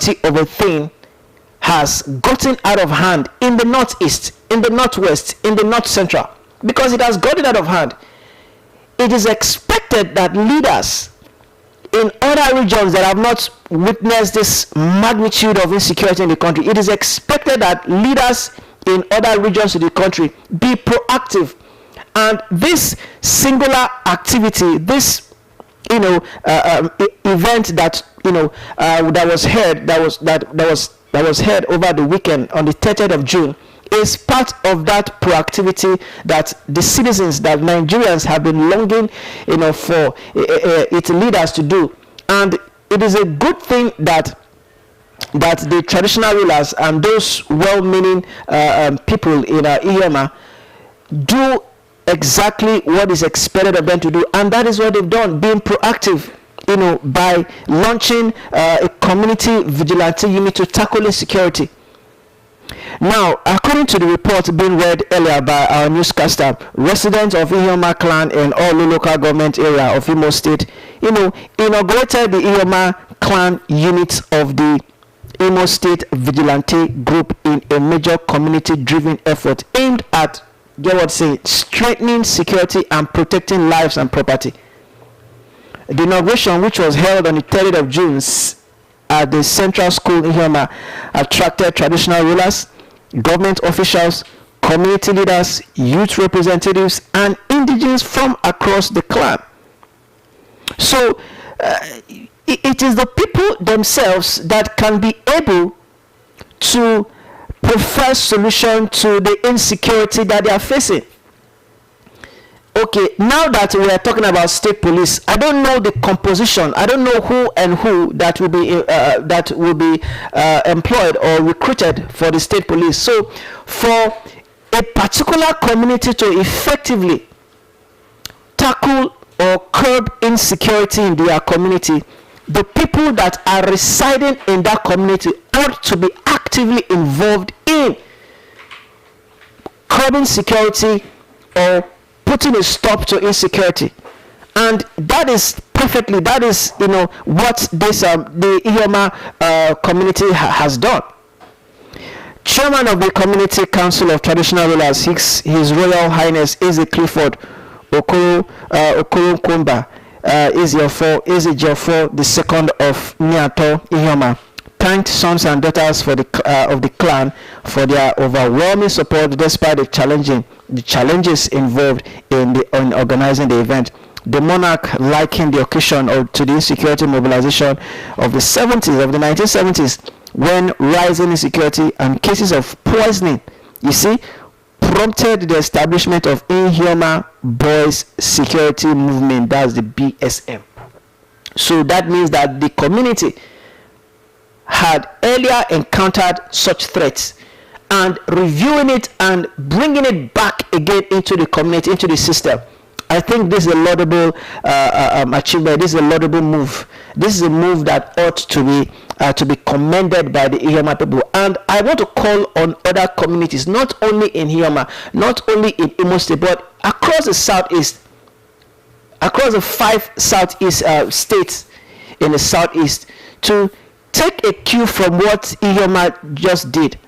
insecurity of a thing has gotten out of hand in the northeast, in the northwest, in the north central, because it has gotten out of hand, it is expected that leaders in other regions that have not witnessed this magnitude of insecurity in the country, it is expected that leaders in other regions of the country be proactive. And this singular activity, this event that that was held over the weekend on the 30th of June, is part of that proactivity that the citizens, that Nigerians have been longing, for its leaders to do. And it is a good thing that the traditional rulers and those well-meaning people in Iyoma do exactly what is expected of them to do, and that is what they've done, being proactive, by launching a community vigilante unit to tackle insecurity. Now, according to the report being read earlier by our newscaster, residents of Iyoma clan and all the local government area of Imo State, inaugurated the Iyoma clan unit of the Imo State Vigilante Group in a major community-driven effort aimed at, strengthening security and protecting lives and property. The inauguration, which was held on the 30th of June at the Central School in Iyoma, attracted traditional rulers, government officials, community leaders, youth representatives, and indigenes from across the clan. So it is the people themselves that can be able to prefer solution to the insecurity that they are facing. Okay, now that we are talking about state police, I don't know the composition. I don't know who that will be employed or recruited for the state police. So, for a particular community to effectively tackle or curb insecurity in their community, the people that are residing in that community ought to be actively involved in curbing security or putting a stop to insecurity. And that is what this the Iyoma community has done. Chairman of the Community Council of Traditional Rulers, His Royal Highness Eze Clifford Okoro Nkomba Eze the second of Niato Iyoma, thanked sons and daughters of the clan for their overwhelming support despite the challenges involved in organizing the event. The monarch likened the occasion to the insecurity mobilization of the 1970s, when rising insecurity and cases of poisoning, prompted the establishment of Iyoma Boys Security Movement, that's the BSM. So that means that the community had earlier encountered such threats, and reviewing it and bringing it back again into the community, into the system. I think this is a laudable achievement. This is a laudable move. This is a move that ought to be commended by the Iyoma people. And I want to call on other communities, not only in Iyoma, not only in Imo State, but across the southeast, across the 5 southeast states in the southeast, to take a cue from what Iyoma just did.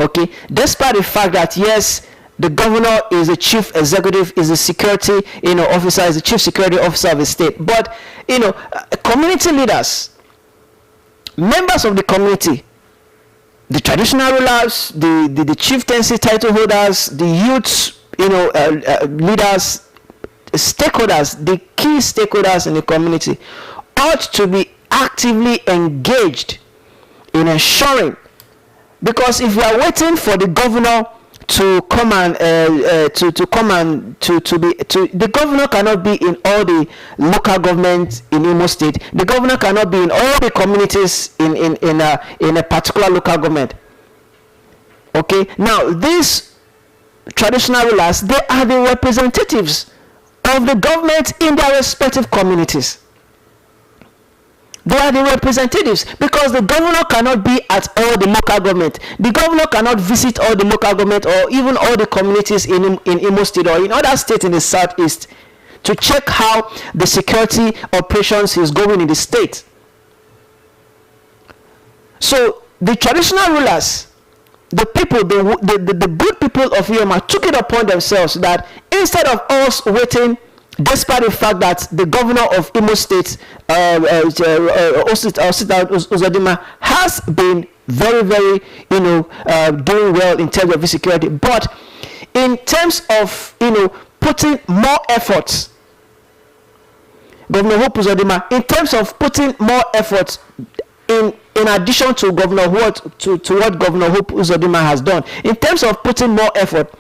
Okay, despite the fact that yes, the governor is the chief executive, is the security officer, is the chief security officer of the state, but community leaders, members of the community, the traditional rulers, the chieftaincy title holders, the youths, leaders, stakeholders, the key stakeholders in the community ought to be actively engaged in ensuring, because if we are waiting for the governor to come and the governor cannot be in all the local governments in Imo State. The governor cannot be in all the communities in a particular local government. Okay, now these traditional rulers, they are the representatives of the government in their respective communities. They are the representatives, because the governor cannot be at all the local government. The governor cannot visit all the local government or even all the communities in Imo State or in other states in the southeast to check how the security operations is going in the state. So the traditional rulers, the people, the good people of Ijeoma took it upon themselves that instead of us waiting, despite the fact that the governor of Imo State, Uzodinma, has been very, very, doing well in terms of his security, but in terms of, putting more efforts, Governor Hope Uzodinma, in terms of putting more efforts in addition to Governor what Governor Hope Uzodinma has done, in terms of putting more effort,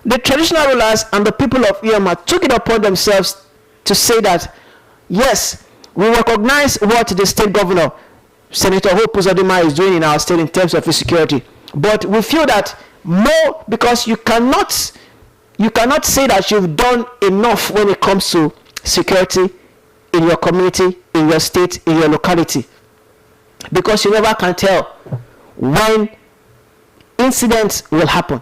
the traditional rulers and the people of Ijeoma took it upon themselves to say that, yes, we recognize what the state governor, Senator Hope Uzodinma, is doing in our state in terms of his security, but we feel that more, because you cannot say that you've done enough when it comes to security in your community, in your state, in your locality, because you never can tell when incidents will happen.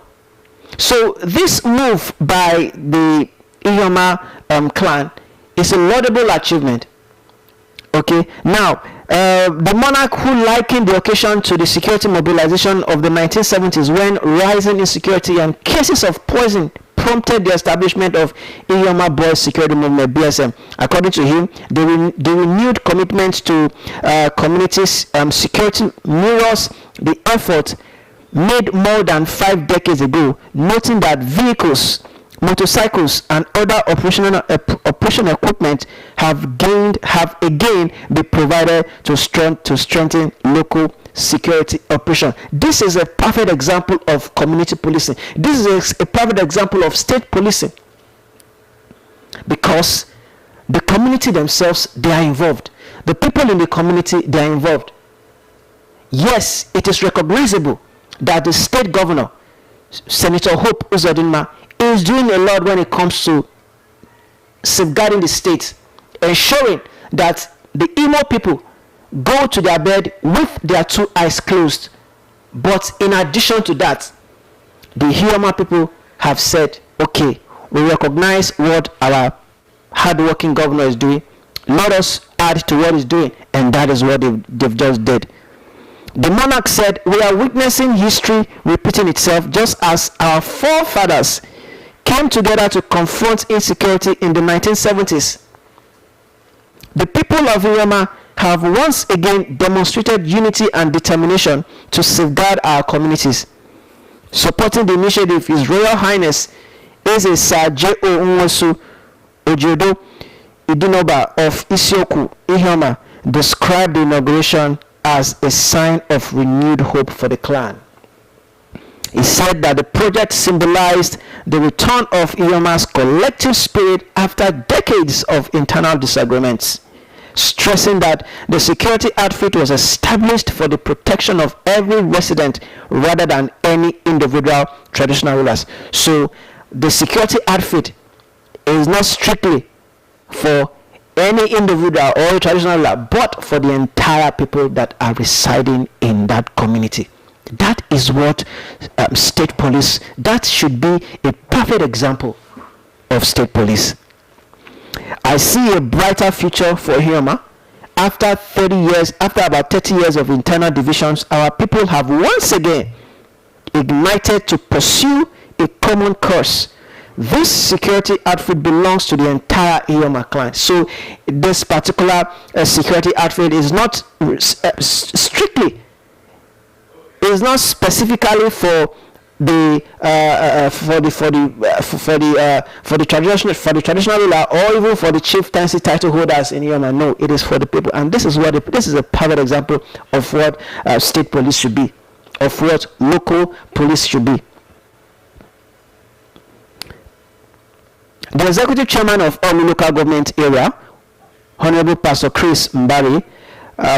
So this move by the Ijeoma clan is a laudable achievement. Okay, now the monarch, who likened the occasion to the security mobilization of the 1970s, when rising insecurity and cases of poison prompted the establishment of Ijeoma Boys Security Movement, BSM. According to him, the renewed commitment to communities security mirrors the effort made more than 5 decades ago, noting that vehicles, motorcycles, and other operational equipment have again been provided to strengthen local security operation. This is a perfect example of community policing. This is a perfect example of state policing, because the community themselves, they are involved. The people in the community, they are involved. Yes, it is recognizable that the state governor, Senator Hope Uzodinma, is doing a lot when it comes to safeguarding the state, ensuring that the Imo people go to their bed with their 2 eyes closed. But in addition to that, the Ijeoma people have said, okay, we recognize what our hardworking governor is doing, let us add to what he's doing, and that is what they've just did. The monarch said, we are witnessing history repeating itself, just as our forefathers came together to confront insecurity in the 1970s. The people of Ijeoma have once again demonstrated unity and determination to safeguard our communities. Supporting the initiative, His Royal Highness Eze Sir J.O. Nwosu Ojodo Idunoba of Isioku, Ijeoma, described the inauguration as a sign of renewed hope for the clan. He said that the project symbolized the return of Ijeoma's collective spirit after decades of internal disagreements, stressing that the security outfit was established for the protection of every resident rather than any individual traditional rulers. So the security outfit is not strictly for any individual or traditional ruler, but for the entire people that are residing in that community. That is what state police, that should be a perfect example of state police. I see a brighter future for Ijeoma. After about 30 years of internal divisions, our people have once again ignited to pursue a common cause. This security outfit belongs to the entire Ijeoma clan. So this particular security outfit is not specifically for the traditional ruler, or even for the chieftaincy title holders in Ijeoma. No, it is for the people, and this is a perfect example of what state police should be, of what local police should be. The executive chairman of Omi local government area, Honorable Pastor Chris Mbari,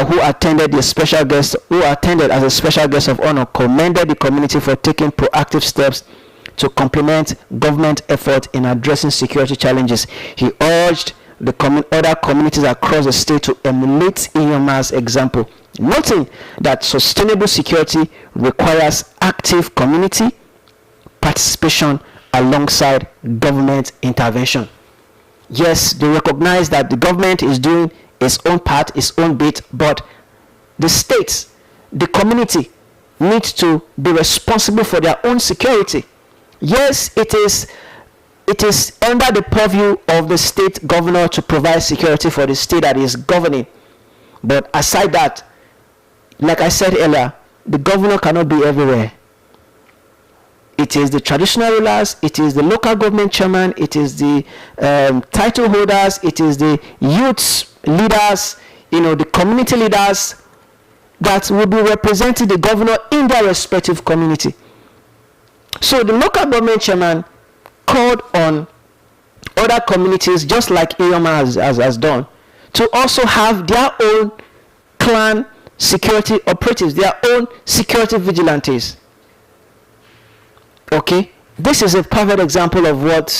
who attended as a special guest of honor, commended the community for taking proactive steps to complement government effort in addressing security challenges. He urged the other communities across the state to emulate Ijeoma's example, noting that sustainable security requires active community participation alongside government intervention. Yes, they recognize that the government is doing its own part, its own bit, but the states, the community need to be responsible for their own security. Yes, it is under the purview of the state governor to provide security for the state that is governing. But aside that, like I said earlier, the governor cannot be everywhere. It is the traditional rulers, it is the local government chairman, it is the title holders, it is the youth leaders, the community leaders that will be representing the governor in their respective community. So the local government chairman called on other communities, just like Iyoma has done, to also have their own clan security operatives, their own security vigilantes. Okay, this is a perfect example of what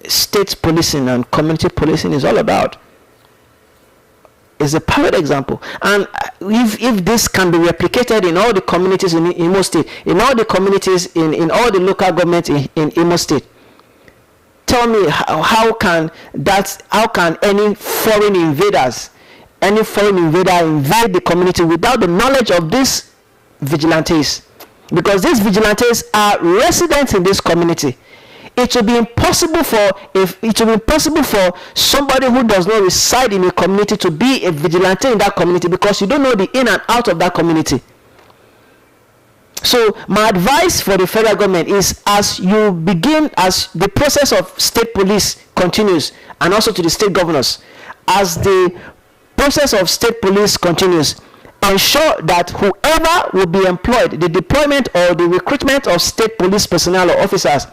state policing and community policing is all about. It's a perfect example. And if this can be replicated in all the communities in Imo State, in all the communities in all the local governments in Imo State, tell me how can any foreign invader invade the community without the knowledge of these vigilantes? Because these vigilantes are residents in this community. It will be impossible for somebody who does not reside in a community to be a vigilante in that community, because you don't know the in and out of that community. So my advice for the federal government is, as the process of state police continues, and also to the state governors, as the process of state police continues, ensure that whoever will be employed, the deployment or the recruitment of state police personnel or officers,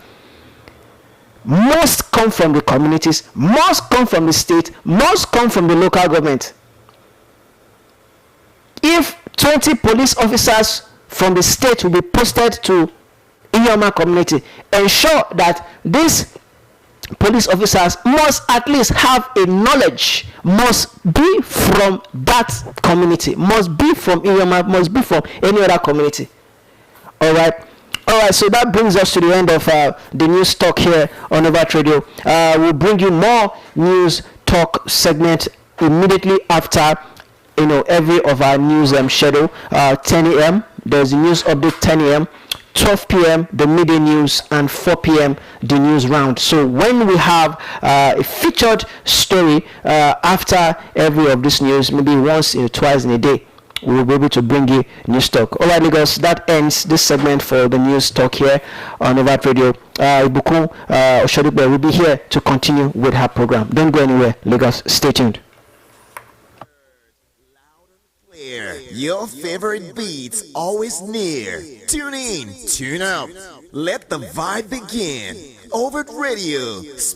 must come from the communities, must come from the state, must come from the local government. If 20 police officers from the state will be posted to Iyoma community, ensure that these police officers must at least have a knowledge, must be from that community, must be from Iyoma, must be from any other community. All right, so that brings us to the end of the news talk here on Overt Radio. We'll bring you more news talk segment immediately after every of our news schedule. 10 a.m. there's a news update, 10 a.m. 12 p.m. the midday news, and 4 p.m. the news round. So when we have a featured story after every of this news, maybe once or twice in a day, we will be able to bring you news talk. All right, Lagos, that ends this segment for the news talk here on Overt Radio. Ibukun Oshodipe will be here to continue with her program. Don't go anywhere, Lagos. Stay tuned. Your favorite beats always near. Tune in, tune out. Let the vibe begin. Overt Radio.